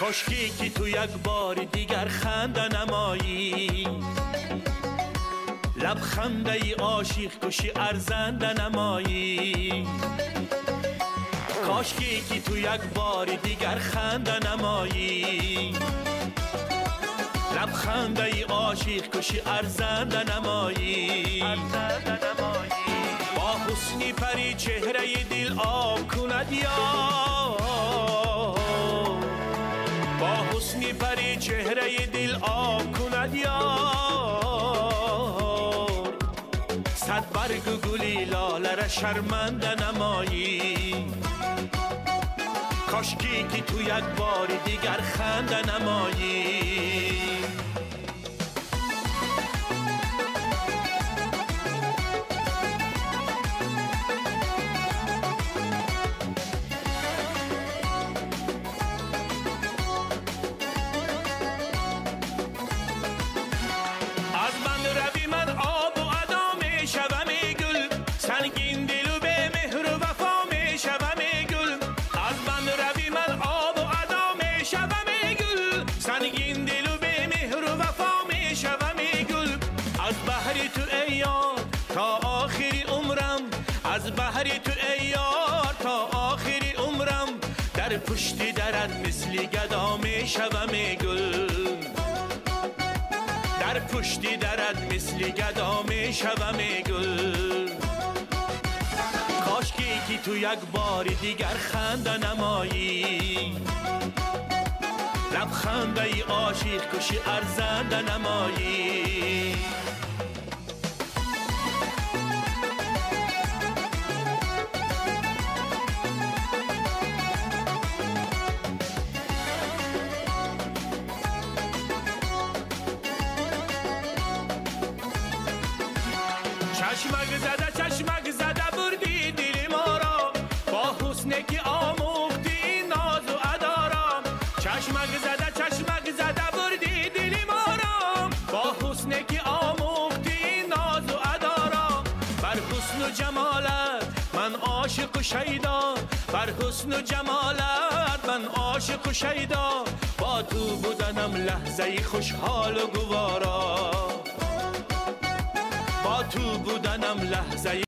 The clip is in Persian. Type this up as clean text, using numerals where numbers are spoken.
کاشکی که تو یک بار دیگر خنده نمایی، لبخنده ای عاشق کشی ارزنده نمایی. کاشکی که تو یک بار دیگر خنده نمایی، لبخنده ای عاشق کشی ارزنده نمایی. با حسنی پری چهره دل آب کند یار، با حسنی پری چهره دل آب کند یار. صد برگ و گلی لاله را شرمنده نمایی، کاشکی که تو یک بار دیگر خنده نمایی. از من روی من آب و ادا می شوم گل، سنگین دل و به مهر و وفا می شوم گل. از من روی من آب و ادا می شوم گل، سنگین دل و به مهر و وفا می شوم گل. از بحر تو ای یار تا آخر عمرم، از بحر تو ای یار تا آخر عمرم. در پشت درت مثل گدا می شوم گل، در پشت درت مثل گدا می شوم گل. کاشکی که تو یک بار دیگر خنده نمایی، لبخنده ای عاشق کشی ارزنده نمایی. چشمک زده بردی دل ما را، با حسنی که آموختی ناز و ادا را. چشمک زده بردی دل ما را، با حسنی که آموختی ناز و ادا را. بر حسن و جمالت من عاشق و شیدا، بر حسن و جمالت من عاشق و شیدا. با تو بودنم لحظه خوشحال و گوارا، با تو بودنم لحظه